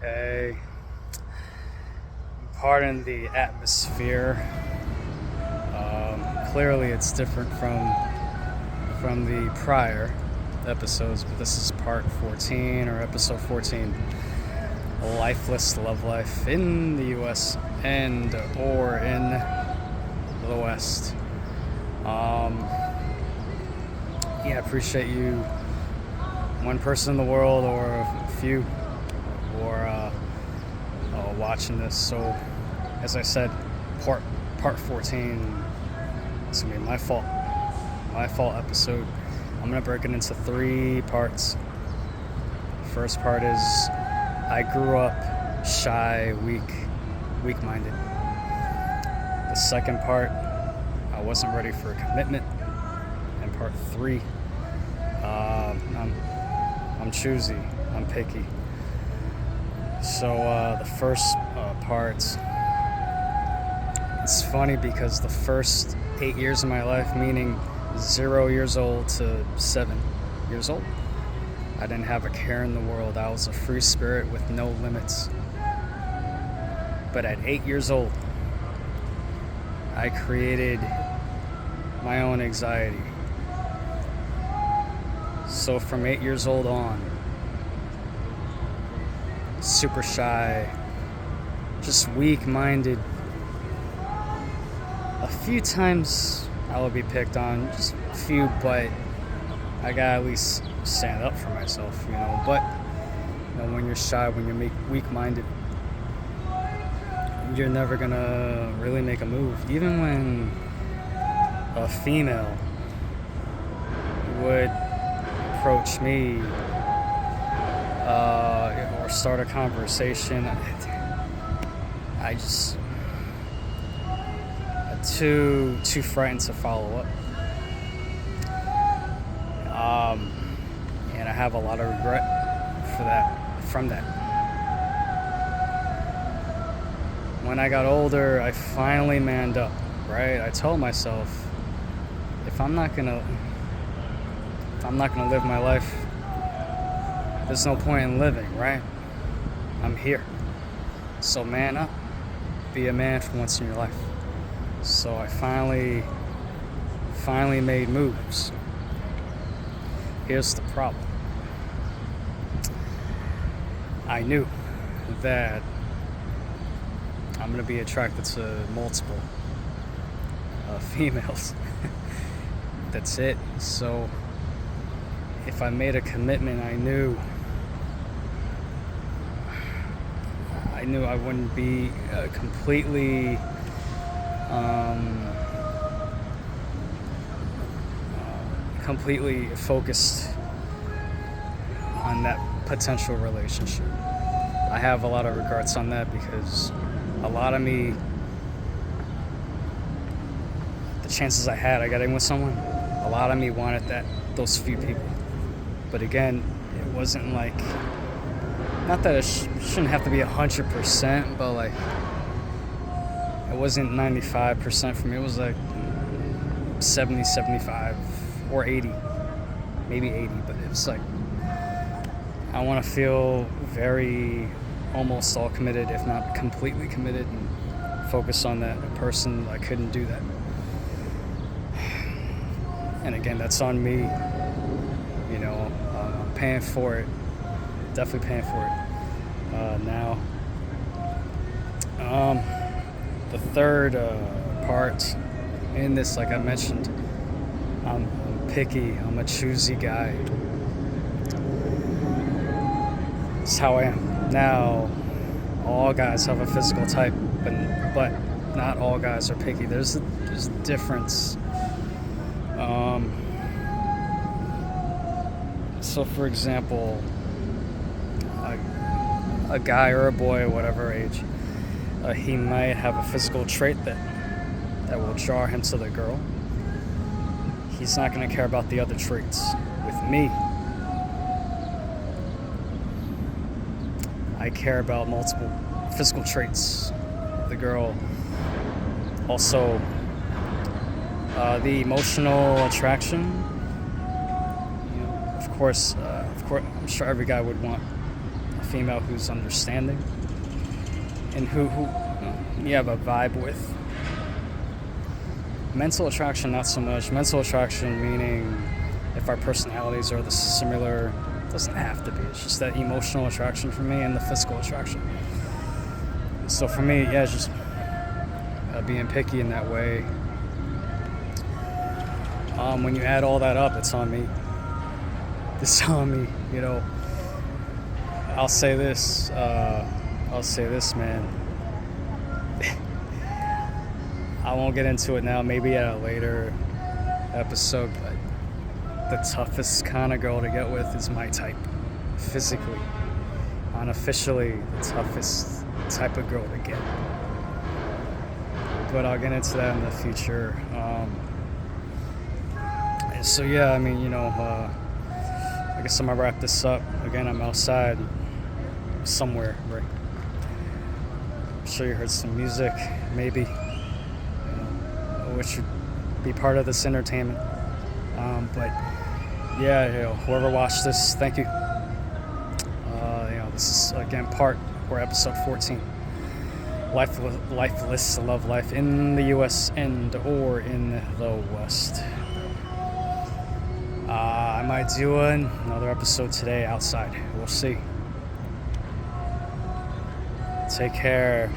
Okay. Pardon the atmosphere. Clearly, it's different from the prior episodes, but this is part 14 or episode 14. Lifeless love life in the U.S. and or in the West. I appreciate you, one person in the world or a few, or watching this. So, as I said, part 14. It's gonna be my fault episode. I'm gonna break it into 3 parts. First part is I grew up shy, weak-minded. The second part, I wasn't ready for a commitment. And part 3, I'm choosy, I'm picky. So the first part, it's funny because the first 8 years of my life, meaning 0 years old to 7 years old, I didn't have a care in the world. I was a free spirit with no limits. But at 8 years old, I created my own anxiety. So from 8 years old on, super shy, just weak-minded. A few times I will be picked on, just a few, but I gotta at least stand up for myself, But when you're shy, when you're weak-minded, you're never gonna really make a move. Even when a female would approach me or start a conversation, I just too frightened to follow up. And I have a lot of regret from that. When I got older, I finally manned up, right? I told myself, if I'm not gonna live my life, there's no point in living, right? I'm here. So man up. Be a man for once in your life. So I finally made moves. Here's the problem. I knew that I'm going to be attracted to multiple females. That's it. So if I made a commitment, I knew I wouldn't be completely focused on that potential relationship. I have a lot of regrets on that because a lot of me, the chances I got in with someone, a lot of me wanted those few people. But again, it wasn't like, not that it shouldn't have to be 100%, but like, it wasn't 95% for me. It was like 70, 75, or 80, maybe 80. But it was like, I want to feel very, almost all committed, if not completely committed, and focus on that person. I couldn't do that. And again, that's on me. I'm paying for it. Definitely paying for it now. The third part in this, like I mentioned, I'm picky. I'm a choosy guy. It's how I am. Now, all guys have a physical type, but not all guys are picky. There's a difference. So, for example, a guy or a boy, or whatever age, he might have a physical trait that will draw him to the girl. He's not going to care about the other traits. With me, I care about multiple physical traits of the girl. Also, the emotional attraction. Of course, I'm sure every guy would want a female who's understanding and who you have a vibe with. Mental attraction, not so much. Mental attraction meaning if our personalities are similar, it doesn't have to be. It's just that emotional attraction for me and the physical attraction. So for me, yeah, it's just being picky in that way. When you add all that up, it's on me. It's on me, you know. I'll say this, man. I won't get into it now, maybe at a later episode, but the toughest kind of girl to get with is my type. Physically, unofficially, the toughest type of girl to get. But I'll get into that in the future. So yeah, I mean, you know, I guess I'm gonna wrap this up. Again, I'm outside somewhere, right? I'm sure you heard some music, maybe, which would be part of this entertainment. But yeah, you know, whoever watched this, thank you. You know, this is again episode 14. Lifeless, love life in the U.S. and or in the West. I might do another episode today outside. We'll see. Take care.